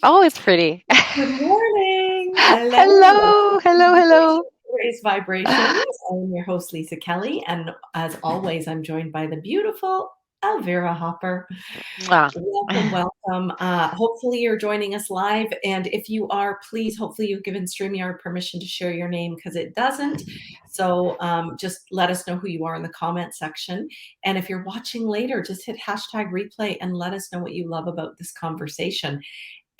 Oh, it's pretty. Good morning. Hello. Hello, hello, hello. Raise Vibrations. I'm your host, Lisa Kelly. And as always, I'm joined by the beautiful Elvira Hopper. Mwah. Welcome, welcome. Hopefully, you're joining us live. And if you are, please, hopefully, you've given StreamYard permission to share your name because it doesn't. So just let us know who you are in the comment section. And if you're watching later, just hit hashtag replay and let us know what you love about this conversation.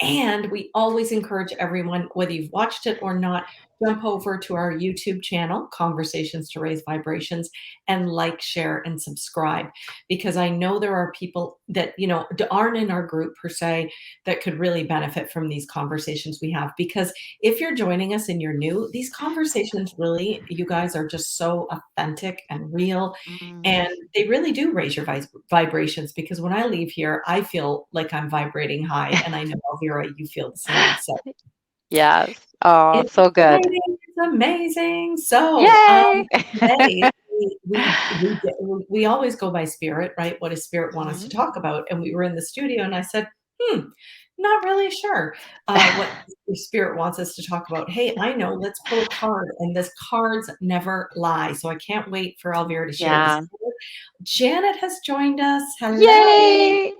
And we always encourage everyone, whether you've watched it or not, jump over to our YouTube channel, Conversations to Raise Vibrations, and like, share, and subscribe. Because I know there are people that, aren't in our group per se that could really benefit from these conversations we have. Because if you're joining us and you're new, these conversations really, you guys are just so authentic and real. Mm, And they really do raise your vibrations because when I leave here, I feel like I'm vibrating high. And I know, Elvira, you feel the same. So yes. Oh, it's so good. exciting. It's amazing. So Yay. today we always go by spirit, right? What does spirit want us to Mhm. talk about? And we were in the studio and I said, not really sure what the spirit wants us to talk about. Hey, I know, let's pull a card. And this cards never lie. So I can't wait for Elvira to share this Yeah. card. Janet has joined us. Hello. Yay.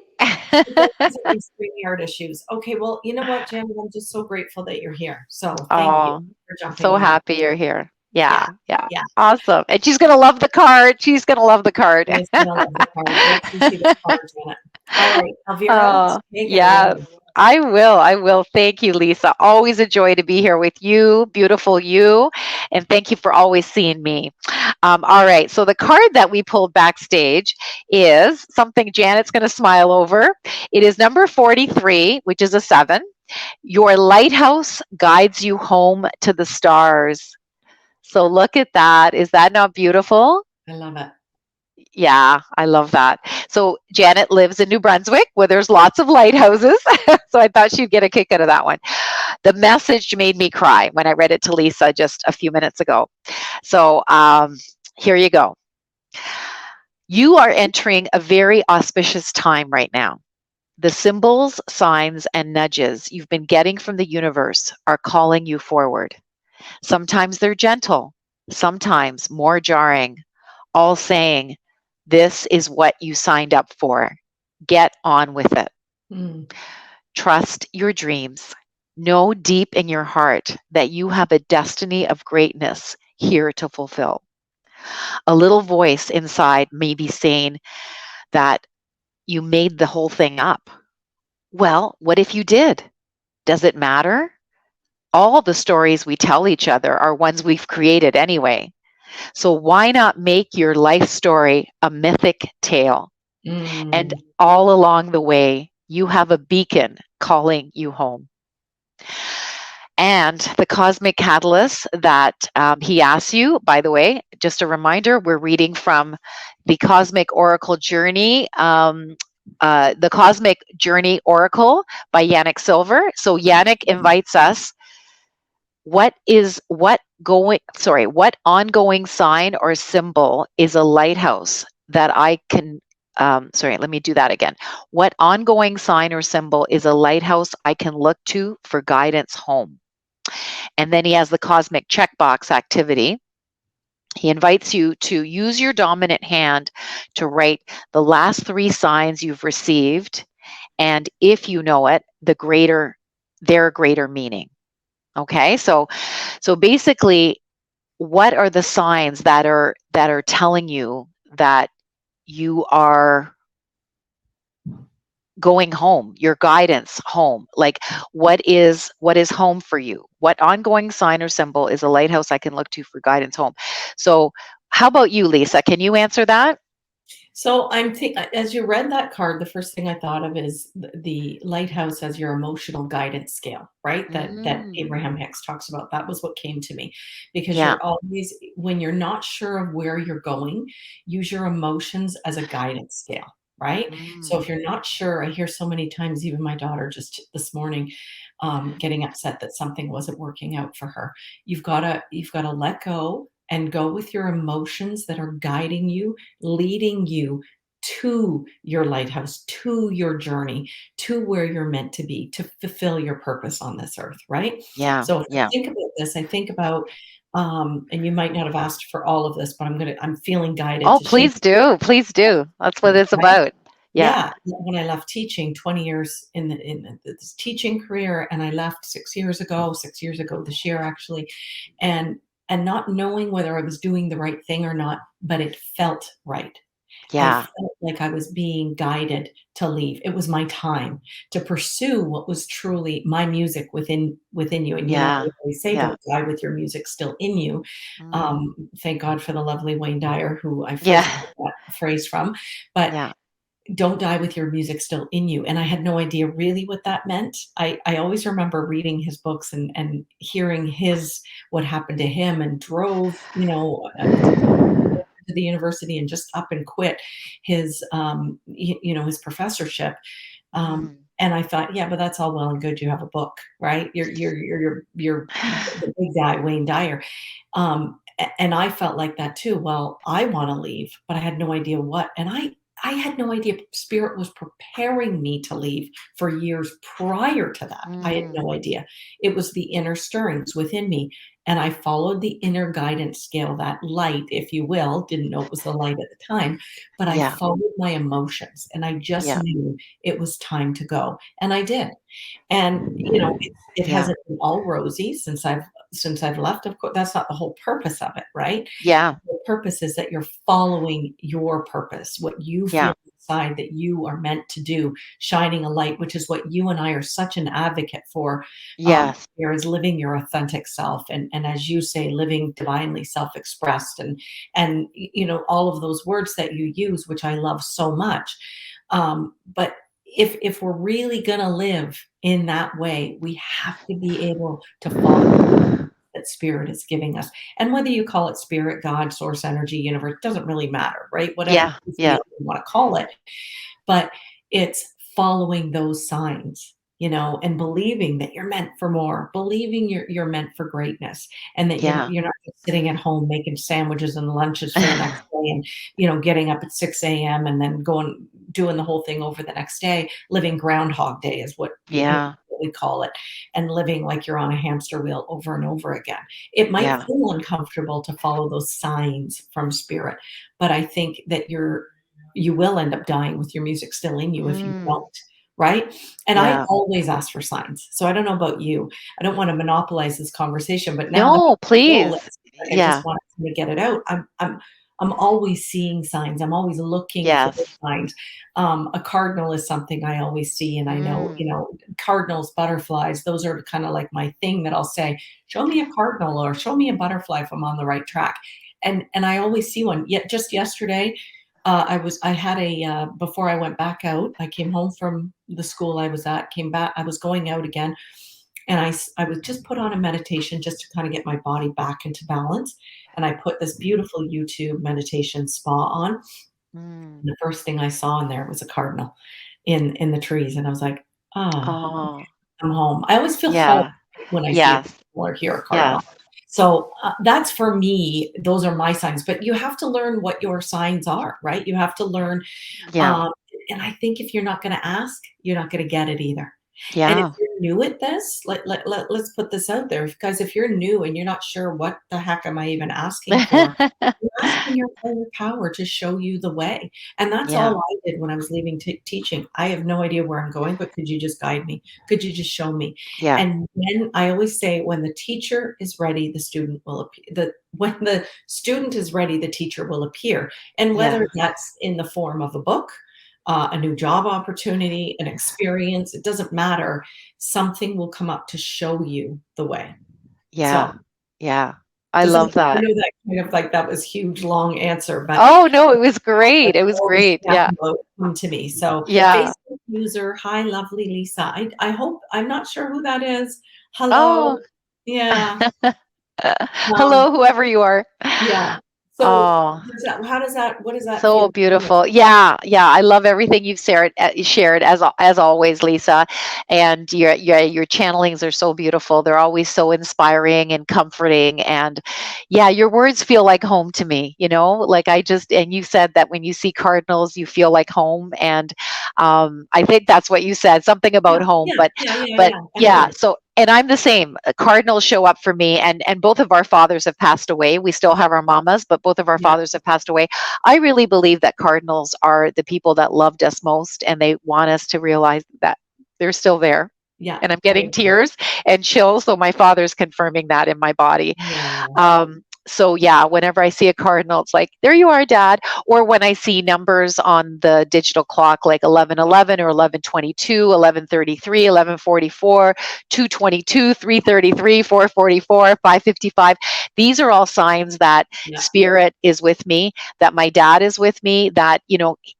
You guys are having StreamYard issues. Okay, well, you know what, Janet? I'm just so grateful that you're here. So thank you Oh, for jumping so on. happy you're here. Yeah, Yeah, yeah. yeah. Awesome. And she's gonna love the card. She's gonna love the card. Always gonna love the card. Wait till you see this card, Janet. All right, Elvira, Oh, take it yes. away. I will. I will. Thank you, Lisa. Always a joy to be here with you, beautiful you. And thank you for always seeing me. All right. So, the card that we pulled backstage is something Janet's going to smile over. It is number 43, which is a seven. Your lighthouse guides you home to the stars. So, look at that. Is that not beautiful? I love it. Yeah, I love that. So Janet lives in New Brunswick where there's lots of lighthouses. So I thought she'd get a kick out of that one. The message made me cry when I read it to Lisa just a few minutes ago. So here you go. You are entering a very auspicious time right now. The symbols, signs, and nudges you've been getting from the universe are calling you forward. Sometimes they're gentle, sometimes more jarring, all saying, this is what you signed up for. Get on with it. Mm, Trust your dreams. Know deep in your heart that you have a destiny of greatness here to fulfill. A little voice inside may be saying that you made the whole thing up. Well, what if you did? Does it matter? All the stories we tell each other are ones we've created anyway. So why not make your life story a mythic tale? And mm. all along the way, you have a beacon calling you home. And the cosmic catalyst that he asks you, by the way, just a reminder, we're reading from the Cosmic Oracle Journey. The Cosmic Journey Oracle by Yannick Silver. So Yannick invites us. What ongoing sign or symbol is a lighthouse that I can let me do that again. What ongoing sign or symbol is a lighthouse I can look to for guidance home? And then he has the cosmic checkbox activity. He invites you to use your dominant hand to write the last three signs you've received, and if you know it, their greater meaning. Okay, so basically, what are the signs that are telling you that you are going home, your guidance home? Like what is home for you? What ongoing sign or symbol is a lighthouse I can look to for guidance home? So how about you, Lisa? Can you answer that? So as you read that card, the first thing I thought of is the lighthouse as your emotional guidance scale, right? That Mm, Abraham Hicks talks about. That was what came to me, because yeah. you're always, when you're not sure of where you're going, use your emotions as a guidance scale, right? So Mm, if you're not sure, I hear so many times, even my daughter just this morning, getting upset that something wasn't working out for her. You've got to let go and go with your emotions that are guiding you, leading you to your lighthouse, to your journey, to where you're meant to be, to fulfill your purpose on this earth, right? Yeah. So if I Yeah. think about this, I think about, and you might not have asked for all of this, but I'm feeling guided Oh, to share. please do. Please do. That's what it's Right? about. Yeah. Yeah, when I left teaching 20 years in this teaching career, and I left 6 years ago this year actually, and not knowing whether I was doing the right thing or not, but it felt right. I Yeah. felt like I was being guided to leave. It was my time to pursue what was truly my music within you. And you know, Yeah. I always say, Yeah. "Don't die with your music still in you." Mm. Thank God for the lovely Wayne Dyer, who I Yeah. first got that phrase from. But Yeah. don't die with your music still in you. And I had no idea really what that meant. I always remember reading his books and hearing his what happened to him, and drove, to the university and just up and quit his his professorship. Mm. And I thought, yeah, but that's all well and good. You have a book, right? You're the big guy, Wayne Dyer. And I felt like that too. Well, I want to leave, but I had no idea what. And I had no idea spirit was preparing me to leave for years prior to that. I had Mm. no idea. It was the inner stirrings within me. And I followed the inner guidance scale, that light, if you will. Didn't know it was the light at the time, but I Yeah. followed my emotions, and I just Yeah. knew it was time to go. And I did. And, it Yeah. hasn't been all rosy since I've left. Of course, that's not the whole purpose of it, right? Yeah. The purpose is that you're following your purpose, what you feel Yeah. inside that you are meant to do, shining a light, which is what you and I are such an advocate for. Yes. Here is living your authentic self, and as you say, living divinely self-expressed, and all of those words that you use, which I love so much. But if we're really gonna live in that way, we have to be able to follow that spirit is giving us. And whether you call it spirit, God, source energy, universe, doesn't really matter, right? Whatever Yeah. you Yeah. want to call it. But it's following those signs, and believing that you're meant for more, believing you're meant for greatness, and that you're Yeah. you're not just sitting at home making sandwiches and lunches for the next day, and getting up at 6 a.m. and then going doing the whole thing over the next day, living Groundhog Day is Yeah. what we call it, and living like you're on a hamster wheel over and over again. It might Yeah. feel uncomfortable to follow those signs from spirit, but I think that you will end up dying with your music still in you if you Mm. don't, right? And I Yeah. always ask for signs. So I don't know about you. I don't want to monopolize this conversation, but now that No, I'm on the please. list, I just Yeah. want to get it out. I'm always seeing signs. I'm always looking for the Yes. signs. A cardinal is something I always see, and I know, Mm. cardinals, butterflies. Those are kind of like my thing that I'll say, "Show me a cardinal," or "Show me a butterfly if I'm on the right track." And I always see one. Yet just yesterday, I had before I went back out, I came home from the school I was at, came back, I was going out again, and I was just put on a meditation just to kind of get my body back into balance. And I put this beautiful YouTube meditation spa on. Mm. And the first thing I saw in there was a cardinal in the trees. And I was like, ah, Oh, I'm home. I always feel home yeah. when I see a Yes. cardinal or hear a cardinal. Yes. So that's for me, those are my signs. But you have to learn what your signs are, right? You have to learn. Yeah. Um, and I think if you're not going to ask, you're not going to get it either. And if Yeah. you're new at this, let's put this out there, because if you're new and you're not sure what the heck am I even asking for, you're asking your higher power to show you the way. And that's Yeah. all I did when I was leaving teaching. I have no idea where I'm going, but could you just guide me? Could you just show me? Yeah. And when I always say, when the teacher is ready, the student will appear. When the student is ready, the teacher will appear. And Yeah. whether that's in the form of a book, a new job opportunity, an experience, it doesn't matter. Something will come up to show you the way. Yeah. So Yeah. I doesn't, love I that. know that kind of like that was huge, long answer, but Oh, no, it was great. that's It was always great. Yeah. come to me. So Yeah. Facebook user, hi, lovely Lisa. I hope, I'm not sure who that is. Oh. Hello. Yeah. Um, Hello, whoever you are. yeah. So, Oh, what does that so feel to you? beautiful. Yeah, yeah. I love everything you've shared as always, Lisa. And your channelings are so beautiful. They're always so inspiring and comforting. And yeah, your words feel like home to me. Like and you said that when you see cardinals, you feel like home. And I think that's what you said, something Yeah, about home. yeah, yeah, yeah, But yeah, I yeah. agree. So and I'm the same. Cardinals show up for me, and both of our fathers have passed away. We still have our mamas, but both of our Yeah, fathers have passed away. I really believe that cardinals are the people that loved us most, and they want us to realize that they're still there. yeah, And I'm I getting agree. tears and chills. So my father's confirming that in my body. Yeah, So yeah, whenever I see a cardinal, it's like, there you are, Dad. Or when I see numbers on the digital clock, like 11:11 or 11:22, 11:33, 11:44, 2:22, 3:33, 4:44, 5:55. These are all signs that yeah, spirit is with me, that my dad is with me, that,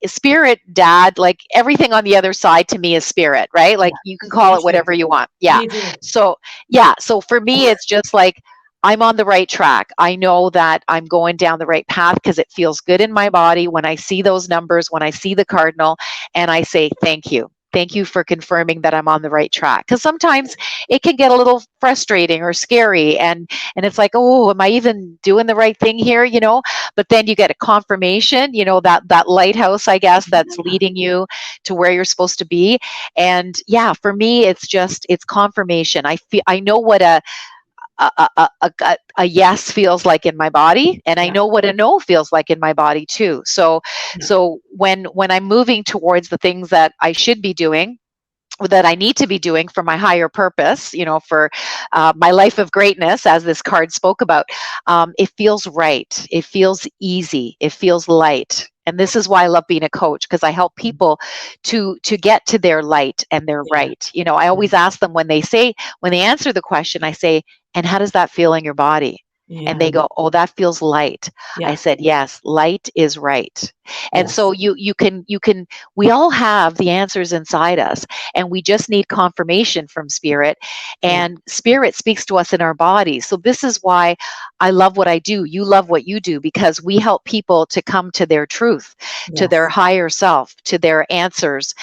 spirit, dad, like everything on the other side to me is spirit, right? Like yeah. you can Me call it too, whatever you want. Yeah. me too. So, yeah. So for me, it's just like, I'm on the right track. I know that I'm going down the right path because it feels good in my body when I see those numbers, when I see the cardinal, and I say, thank you. Thank you for confirming that I'm on the right track. Because sometimes it can get a little frustrating or scary, and it's like, oh, am I even doing the right thing here? But then you get a confirmation, that lighthouse, I guess, that's Yeah, leading you to where you're supposed to be. And yeah, for me, it's confirmation. I know what a yes feels like in my body, and I yeah, know what a no feels like in my body too. so yeah, so when I'm moving towards the things that I should be doing, that I need to be doing for my higher purpose, for my life of greatness, as this card spoke about, it feels right. It feels easy. It feels light. And this is why I love being a coach, because I help people to get to their light and their yeah, right. I yeah, always ask them when they answer the question, I say, and how does that feel in your body? And yeah, they go, oh, that feels light. I yeah, said, yes, light is right. And so yes, you can we all have the answers inside us, and we just need confirmation from spirit, yeah, and spirit speaks to us in our bodies. So this is why I love what I do. You love what you do, because we help people to come to their truth, to their yes. higher self, to their answers,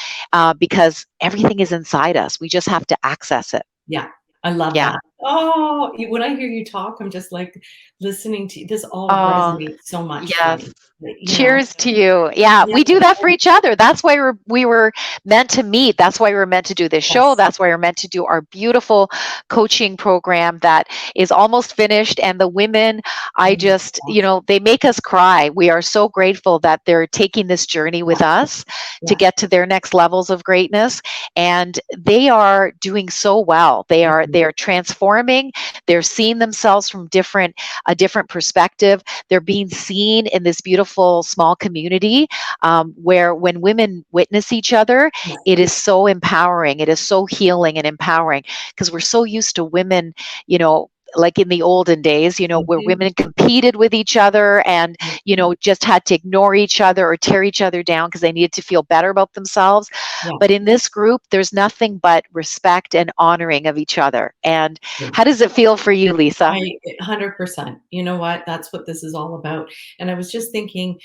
because everything is inside us. We just have to access it. Yeah, I love Yeah. that. Oh, when I hear you talk, I'm just, like, listening to this all Oh, resonates so much for yes. me, you know? Cheers to you. Yeah, Yeah, we do that for each other. That's why we were meant to meet. That's why we were meant to do this show. yes, That's why we're meant to do our beautiful coaching program that is almost finished. And the women, I mm, just, they make us cry. We are so grateful that they're taking this journey with yeah, us to yeah, get to their next levels of greatness. And they are doing so well. They are mhm, they are transforming. They're seeing themselves from a different perspective. They're being seen in this beautiful small community, where when women witness each other, yeah, it is so empowering. It is so healing and empowering, because we're so used to women, like in the olden days, where mhm, women competed with each other and, yeah, just had to ignore each other or tear each other down because they needed to feel better about themselves. yeah, But in this group, there's nothing but respect and honoring of each other. And yeah. how does it feel for you, Lisa? 100%. You know what? That's what this is all about. And I was just thinking,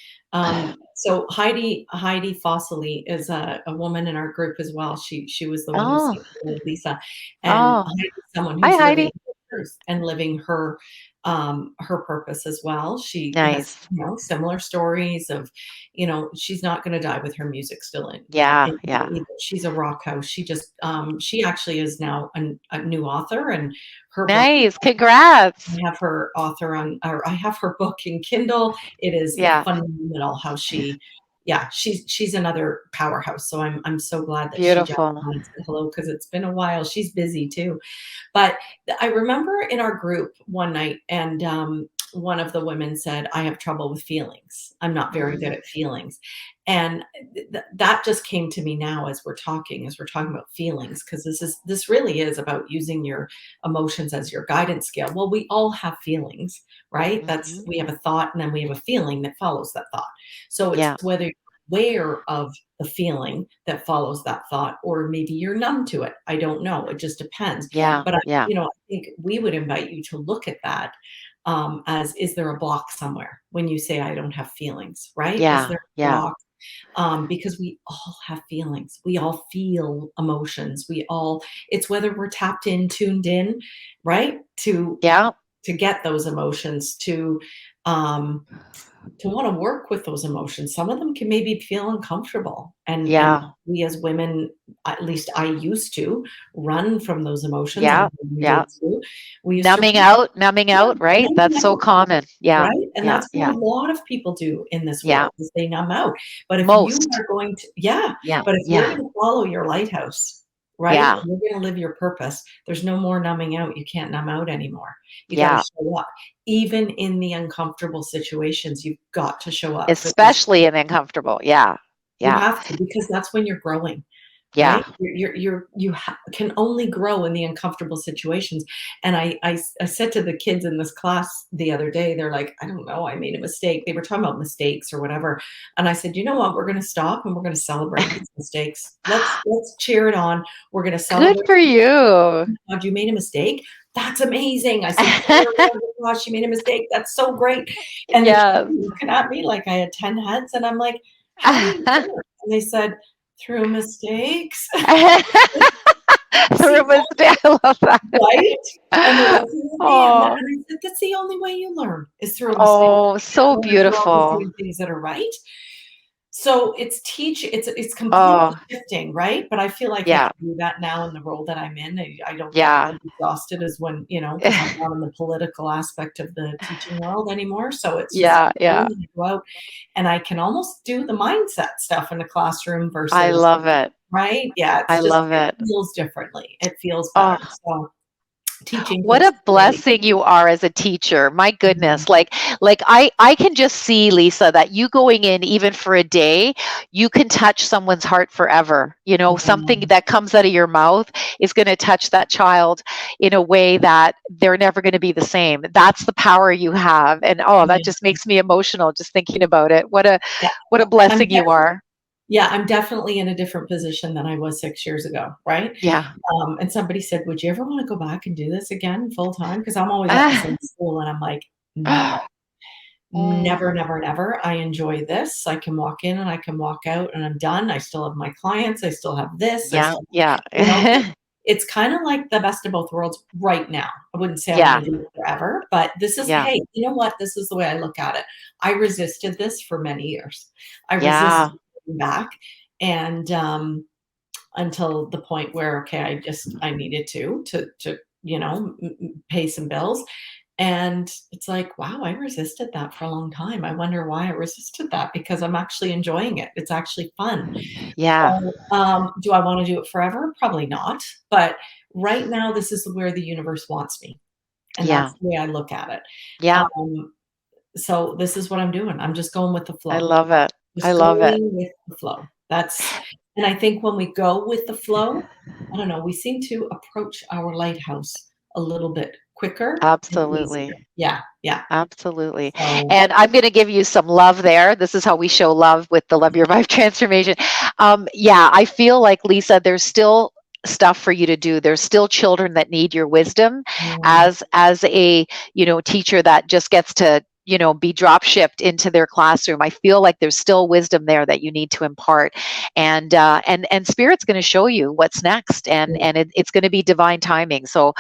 so Heidi Fossily is a woman in our group as well. She was the one who Oh, supported Lisa, and oh. Heidi's someone Hi, who's living Heidi. her truth and living her purpose as well. She has, Nice. similar stories of, she's not going to die with her music still Yeah, in her yeah. either. She's a rock house. She actually is now a new author, and her book, Nice. Congrats. I have her author on, or I have her book in Kindle. It is Yeah, phenomenal how yeah, she's another powerhouse. So I'm so glad that she jumped beautiful. on and said hello, because it's been a while. She's busy too. But I remember in our group one night, and one of the women said, I have trouble with feelings. I'm not very good Mm, at feelings. And that just came to me now as we're talking about feelings, because this really is about using your emotions as your guidance scale. Well, we all have feelings, right? mhm. We have a thought, and then we have a feeling that follows that thought. So it's Yeah, whether you're aware of the feeling that follows that thought, or maybe you're numb to it. I don't know. It just depends. yeah, But yeah. I think we would invite you to look at that, as, is there a block somewhere when you say I don't have feelings, right? Is Yeah. there a Yeah. block? Because we all have feelings. We all feel emotions. We all, it's whether we're tapped in, tuned in, right? Yeah. To get those emotions, um, to want to work with those emotions. Some of them can maybe feel uncomfortable. And Yeah. we as women, at least I used to run from those emotions. I'm Yeah. sure you Yeah. did too. We used to run. Numbing Yeah, out, right? That's numbing so out, common. Yeah. right? And Yeah. that's what Yeah. a lot of people do in this Yeah. world is they numb out. But if you Most. are going to, yeah, Yeah. but if you're Yeah. going to follow your lighthouse, right? Yeah. And you're going to live your purpose, there's no more numbing out. You can't numb out anymore. You got to Yeah. show up. Even in the uncomfortable situations, you've got to show up for these. Especially in uncomfortable. Yeah. You Yeah. have to, because that's when you're growing, Yeah. right? Can only grow in the uncomfortable situations. And I said to the kids in this class the other day, they're like, I don't know, I made a mistake. They were talking about mistakes or whatever. And I said, you know what? We're going to stop and we're going to celebrate these mistakes. Let's cheer it on. We're going to Good celebrate. for you. God, you made a mistake. That's amazing. I said, oh my gosh, you made a mistake. That's so great. And the kids Yes. were looking at me like I had 10 heads. And I'm like, how do you learn? And they said, through mistakes. See, Through a mistake. I love that. right? And they're looking at me, and Oh, I said, that's the only way you learn is through a mistake. oh, You can't so learn if you're always beautiful. doing things that are right. So it's completely Oh, shifting, right? But I feel like I yeah, can do that now in the role that I'm in. I don't get yeah, as exhausted as when, because I'm not in the political aspect of the teaching world anymore. So it's just yeah, yeah. go out and I can almost do the mindset stuff in the classroom I versus, love it. right? Yeah, I it's just, love it it. feels differently. It feels better. Oh, So teaching what feels a great. blessing you are as a teacher. My Mhm. goodness. Like I can just see, Lisa, that you going in even for a day, you can touch someone's heart forever. You know, something Yeah, that comes out of your mouth is going to touch that child in a way that they're never going to be the same. That's the power you have. And oh, that yeah, just makes me emotional just thinking about it. yeah. What a I'm blessing you def are. yeah, I'm definitely in a different position than I was 6 years ago, right? Yeah. And somebody said, "Would you ever wanna go back and do this again full time?" Because 'Cause I'm always at the Ah, same school, and I'm like, "Never. ah, Never, mm, never, never. I enjoy this. I can walk in and I can walk out and I'm done. I still have my clients. I still have this. I yeah, still," yeah. it's kinda like the best of both worlds right now. I wouldn't say I Yeah, wanna do it forever, but this is, yeah, hey, you know what? This is the way I look at it. I resisted this for many years. I resisted yeah, going back, and, until the point where, okay, I needed to, pay some bills, and it's like, wow, I resisted that for a long time. I wonder why I resisted that because I'm actually enjoying it. It's actually fun. yeah, So, do I wanna do it forever? Probably not, but right now, this is where the universe wants me, and yeah, that's the way I look at it. yeah. Um, so this is what I'm doing. I'm just going with the I flow. love it. I Just love it. going with the flow. And I think when we go with the flow, I don't know, we seem to approach our lighthouse a little bit quicker and easier. Absolutely. Yeah, yeah. Absolutely. So, And I'm going to give you some love there. This is how we show love with the Love Your Vibe transformation. Yeah, I feel like, Lisa, there's still stuff for you to do. There's still children that need your wisdom mm, as a, teacher that just gets to, be drop shipped into their classroom. I feel like there's still wisdom there that you need to impart. And spirit's going to show you what's next, and it's going to be divine timing. So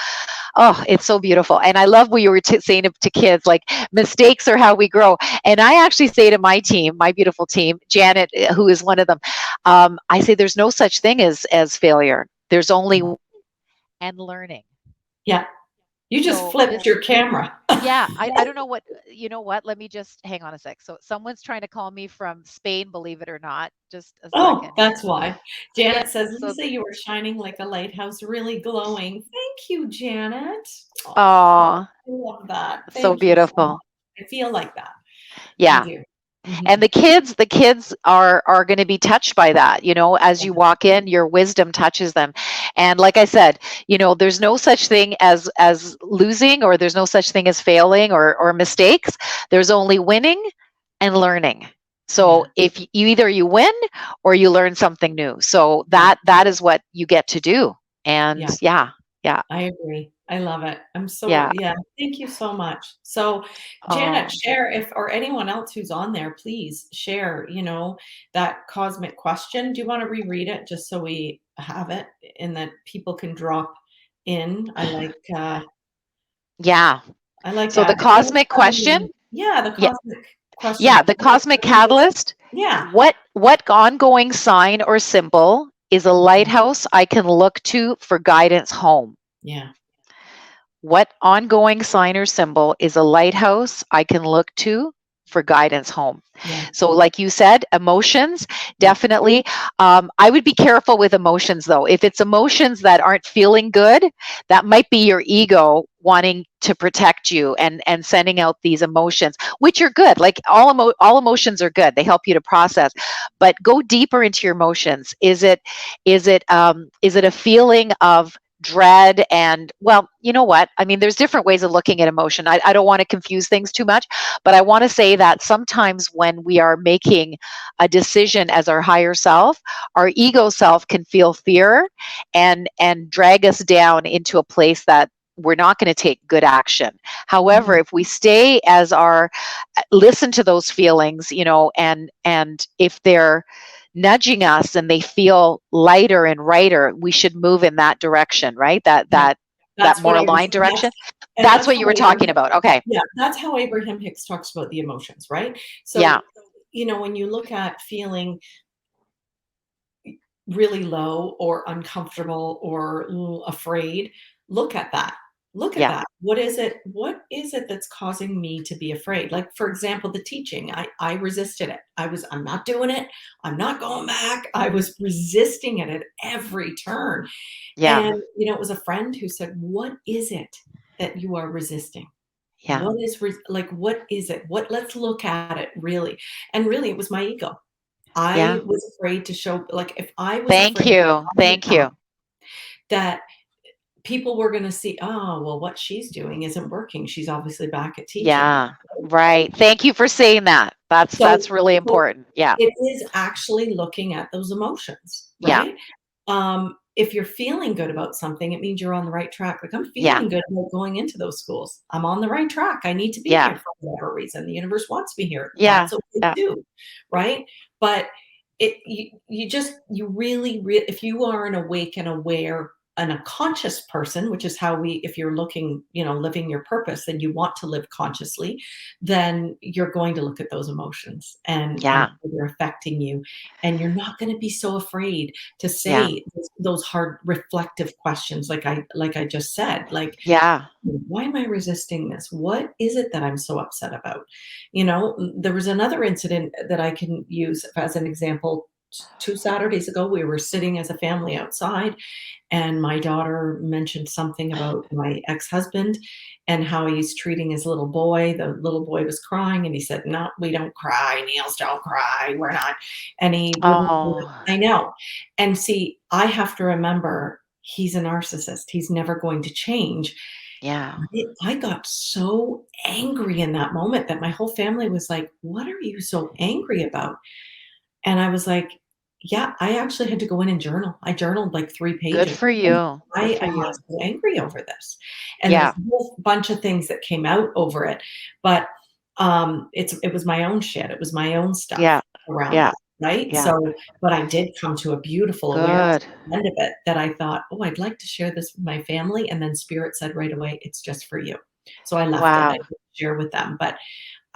oh, it's so beautiful. And I love what you were saying to kids, like mistakes are how we grow. And I actually say to my team, my beautiful team, Janet, who is one of them, I say there's no such thing as failure. There's only and learning. yeah. You just So flipped this, your camera. yeah, I don't know what, you know what? Let me just hang on a sec. So someone's trying to call me from Spain, believe it or not. Just a Oh, second that's here. why. Yeah. Janet says, So, "Lisa, you are shining like a lighthouse, really glowing." Thank you, Janet. Oh, oh, I love that. so Thank you so much. beautiful. I feel like that. I Yeah. do. And Mhm. the kids are going to be touched by that, as you walk in, your wisdom touches them. And like I said, there's no such thing as losing, or there's no such thing as failing, or mistakes. There's only winning and learning. So Yeah, if you either you win or you learn something new, so yeah, that is what you get to do. And yeah. yeah, Yeah. I agree. I love it. Yeah. Yeah, thank you so much. So, Janet, Oh, share if or anyone else who's on there, please share, that cosmic question. Do you want to reread it just so we have it and that people can drop in? yeah. I like So the that. Anyone cosmic have question, any yeah, the yeah, cosmic question. yeah, the cosmic catalyst. Yeah. What ongoing sign or symbol is a Mhm. lighthouse I can look to for guidance home? Yeah. What ongoing sign or symbol is a lighthouse I can look to for guidance home? Yeah. So, like you said, emotions, Yeah. definitely. I would be careful with emotions, though. If it's emotions that aren't feeling good, that might be your ego wanting to protect you and sending out these emotions, which are good. Like all emotions are good. They help you to process. But go deeper into your emotions. Is it a feeling of dread? And well, you know what, I mean, there's different ways of looking at emotion. I don't want to confuse things too much, but I want to say that sometimes when we are making a decision as our higher self, our ego self can feel fear and drag us down into a place that we're not going to take good action. However, Mhm. if we stay as our listen to those feelings, and if they're nudging us and they feel lighter and righter, we should move in that direction, right? that Yeah. that that That's what more I was aligned direction. and That's that's what how you were talking about. Okay. yeah, that's how Abraham Hicks talks about the emotions, right? Yeah. So, when you look at feeling really low or uncomfortable or afraid, look at that. Look at Yeah. that. What is it that's causing me to be afraid? Like, for example, the teaching. I resisted it. I'm not doing it. I'm not going back. I was resisting it at every turn. Yeah. And, it was a friend who said, "What is it that you are resisting? Yeah. What is it? Let's look at it really." And really, it was my ego. I Yeah. was afraid to show like, if I was Thank afraid you. on the Thank path you. that people were gonna see, "Oh, well, what she's doing isn't working. She's obviously back at teaching." Yeah. Right. Thank you for saying that. That's So really so important. Yeah. it is actually looking at those emotions, Yeah. right? If you're feeling good about something, it means you're on the right track. Like, I'm Yeah. feeling good about going into those schools. I'm on the right track. I need to be Yeah. here for whatever reason. The universe wants me here. Yeah. That's okay Yeah. too, right? But you really, if you are an awake and aware and a conscious person, which is how if you're looking, living your purpose, and you want to live consciously, then you're going to look at those emotions and Yeah. how they're affecting you. And you're not going to be so afraid to Yeah. say those hard reflective questions like I just said, like, Yeah. why am I resisting this? What is it that I'm so upset about? There was another incident that I can use as an example. 2 Saturdays ago, we were sitting as a family outside, and my daughter mentioned something about my ex-husband and how he's treating his little boy. The little boy was crying, and he said, "No, we don't cry. Niels, don't cry. We're not." And he wouldn't. Oh, I know. And see, I have to remember he's a narcissist. He's never going to change. yeah. I got so angry in that moment that my whole family was like, "What are you so angry about?" And I was like, "Yeah, I actually had to go in and journal." I journaled like 3 Good pages. for And you. why Good for am I you. so angry over this? And there's Yeah. a whole bunch of things that came out over it, but, it was my own shit. It was my own stuff Yeah. around Yeah. that, right? Yeah. So, but I did come to a beautiful awareness Good. at the end of it that I thought, "Oh, I'd like to share this with my family," and then spirit said right away, "It's just for you." So I left it. I Wow. didn't share with them, but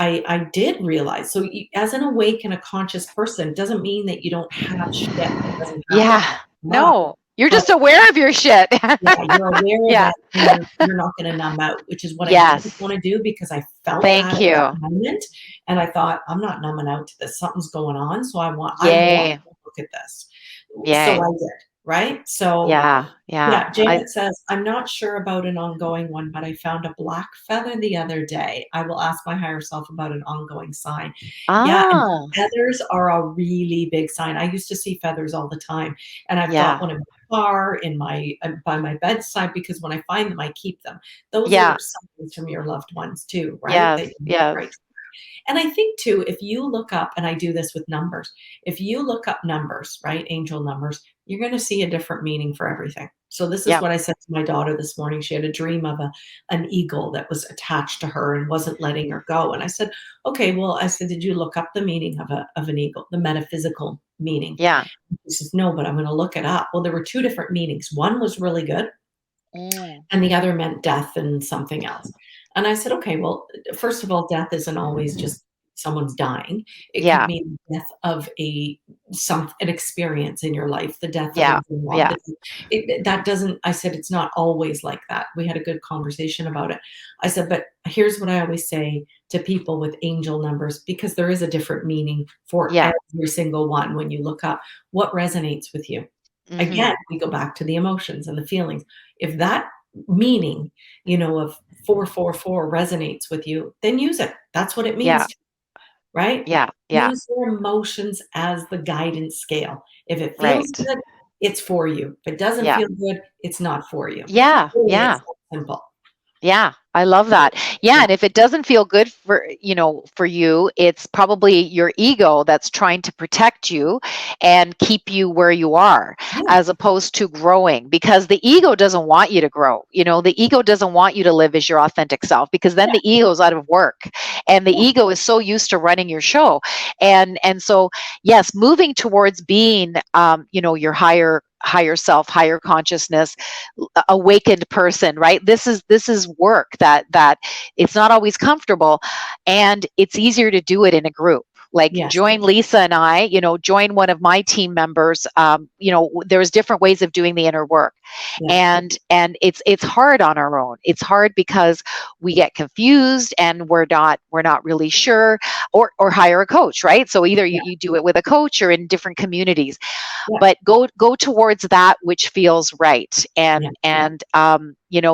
I did realize. So, as an awake and a conscious person, doesn't mean that you don't have shit that doesn't happen Yeah. come up, No, you're but just aware of your shit. yeah, you're aware of Yeah. it and you're not gonna numb out, which is what I didn't Yes. wanna do because I felt that Thank at that you. moment, and I thought, "I'm not numbing out to this. Something's going on, so I want Yay. to look at this." So Yay. I did, right? So Yeah. Yeah. yeah, Janet says, "I'm not sure about an ongoing one, but I found a black feather the other day. I will ask my higher self about an ongoing sign." Yeah, and Ah, feathers are a really big sign. I used to see feathers all the time, and I've got yeah. one in my car, by my bedside, because when I find them, I keep them. Those Yeah. are signs from your loved ones too, right? That Yes. you're right. Yes. And I think too, if you look up, and I do this with numbers, if you look up numbers, right, angel numbers, you're gonna see a different meaning for everything. So this is Yeah. what I said to my daughter this morning. She had a dream of an eagle that was attached to her and wasn't letting her go. And I said, okay, well, I said, did you look up the meaning of an eagle, the metaphysical meaning? Yeah. She says, no, but I'm going to look it up. Well, there were two different meanings. One was really good, Mm. and the other meant death and something else. And I said, okay, well, first of all, death isn't always just someone's dying. It could Yeah. mean death of an experience in your life, the death of a Yeah. job. Yeah. That doesn't. I said it's not always like that. We had a good conversation about it. I said, but here's what I always say to people with angel numbers, because there is a different meaning for Yeah. every single one when you look up what resonates with you. Again, Mhm. we go back to the emotions and the feelings. If that meaning, of 444 resonates with you, then use it. That's what it means, Yeah. right? Yeah. Yeah. Use your emotions as the guidance scale. If it feels Right. good, it's for you. If it doesn't Yeah. feel good, it's not for you. Yeah. Really, it's Yeah. that simple. Yeah, I love that. Yeah, Yeah. and if it doesn't feel good for you, it's probably your ego that's trying to protect you and keep you where you are Yeah. as opposed to growing because the ego doesn't want you to grow. The ego doesn't want you to live as your authentic self because then Yeah. the ego is out of work and the Yeah. ego is so used to running your show. And so yes, moving towards being your higher self, higher consciousness, awakened person, right? This is work that it's not always comfortable, and it's easier to do it in a group. Like Yes. join Lisa and I, join one of my team members. There's different ways of doing the inner work, Yeah. and it's hard on our own. It's hard because we get confused and we're not really sure, or hire a coach, right? So either Yeah. you do it with a coach or in different communities, Yeah. but go towards that which feels right. Yeah. And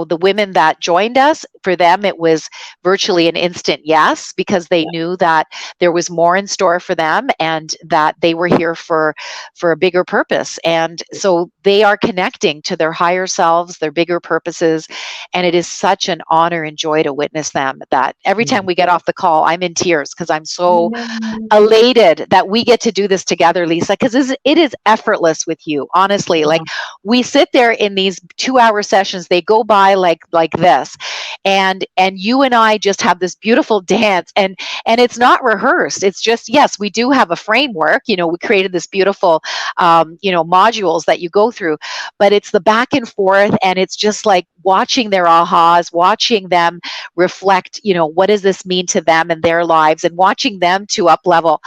the women that joined us, for them it was virtually an instant yes, because they Yeah. knew that there was more in store for them and that they were here for a bigger purpose. And so they are connecting to their higher selves, their bigger purposes, and it is such an honor and joy to witness them that every Yeah. time we get off the call I'm in tears because I'm I so know. elated that we get to do this together, Lisa, because it is effortless with you, honestly. Like, Yeah. we sit there in these 2-hour sessions, they go by like this, and you and I just have this beautiful dance, and it's not rehearsed. It's just, yes, we do have a framework. We created this beautiful modules that you go through, but it's the back and forth, and it's just like watching their ahas, watching them reflect, what does this mean to them and their lives, and watching them to up level.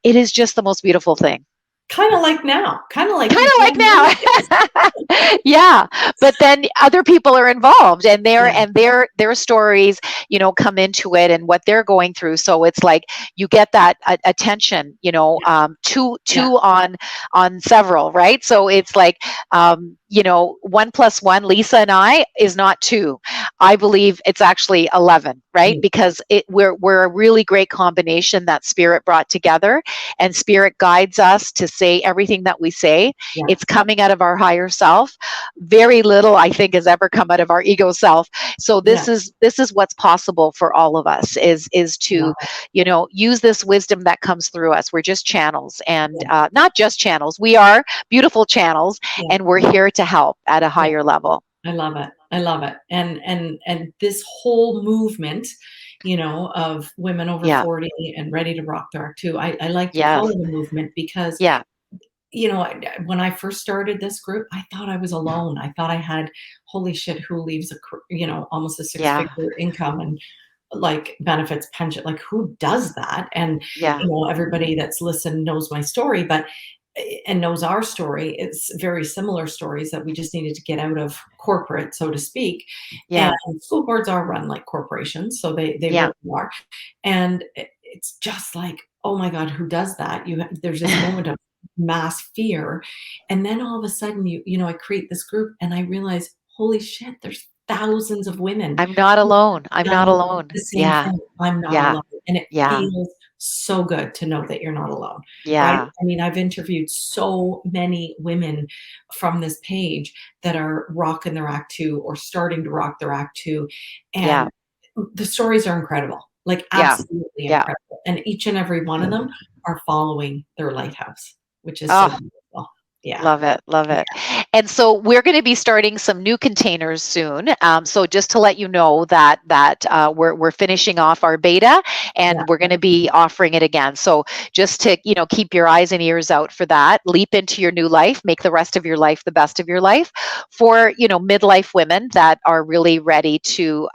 It is just the most beautiful thing. Kind of like now, kind of like Kind you of like joined me. now. Yeah, but then other people are involved, and their Yeah. and their stories, come into it and what they're going through. So it's like you get that attention, Yeah. Yeah. two on several, right? So it's like, 1 plus 1, Lisa and I, is not 2. I believe it's actually 11, right? Yeah. Because we're a really great combination that spirit brought together, and spirit guides us to say everything that we say. Yeah. It's coming out of our higher self. Very little, I think, has ever come out of our ego self. So Yeah. this is what's possible for all of us, is Love to it. use this wisdom that comes through us. We're just channels, and Yeah. not just channels. We are beautiful channels, Yeah. and we're here to help at a Yeah. higher level. I love it. I love it. And this whole movement, of women over Yeah. 40 and ready to rock their arc too. I like to call Yes. it a movement because, Yeah. when I first started this group, I thought I was alone. I thought I had, holy shit, who leaves almost a six Yeah. figure income and like benefits pension, like who does that? And Yeah. everybody that's listened knows my story, but and knows our story. It's very similar stories that we just needed to get out of corporate, so to speak. And Yeah. school boards are run like corporations, so they Yeah. really are. And it's just like, oh my God, who does that? There's this moment of mass fear, and then all of a sudden, I create this group, and I realize, holy shit, there's thousands of women I'm not who alone. I'm have not done alone. the same Yeah. thing. I'm not Yeah. alone, and it Yeah. feels so good to know that you're not alone, right? Yeah. I mean, I've interviewed so many women from this page that are rocking their act two or starting to rock their act two, Yeah. and the stories are incredible, like Yeah. absolutely Yeah. incredible. And each and every one of them are following their lighthouse, which is so Oh, beautiful. Yeah. Love it, love Yeah. it. And so we're going to be starting some new containers soon. So just to let you know that we're finishing off our beta, Yeah. and we're going to be offering it again. So just to keep your eyes and ears out for that. Leap into your new life, make the rest of your life the best of your life. For midlife women that are really ready to.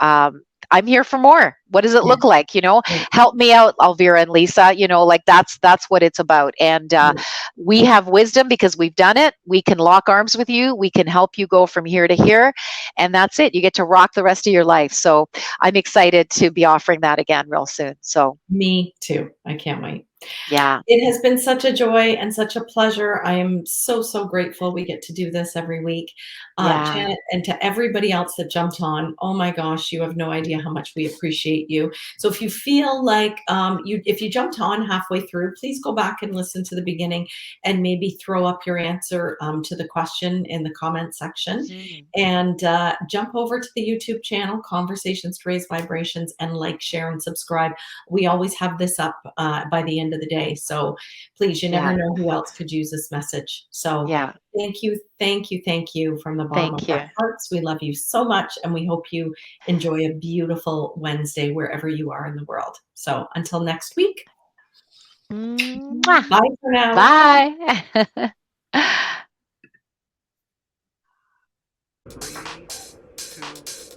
I'm here for more. What does it Yeah. look like? Yeah. Help me out, Elvira and Lisa. Like that's what it's about. And Yeah. we have wisdom because we've done it. We can lock arms with you. We can help you go from here to here. And that's it. You get to rock the rest of your life. So I'm excited to be offering that again real soon. So, Me too. I can't wait. yeah, It has been such a joy and such a pleasure. I am so, so grateful we get to do this every week. yeah. Janet, and to everybody else that jumped on, oh my gosh, you have no idea how much we appreciate you. So if you feel like if you jumped on halfway through, please go back and listen to the beginning and maybe throw up your answer to the question in the comment section. Mhm. And jump over to the YouTube channel, Conversations to Raise Vibrations, and like, share, and subscribe. We always have this up by the end of the day. So please, you never Yeah, know who else could use this message. So yeah. thank you, thank you, thank you from the bottom of Thank our you. hearts. We love you so much, and we hope you enjoy a beautiful Wednesday wherever you are in the world. So until next week, Mwah. bye for now. Bye. 3, 2,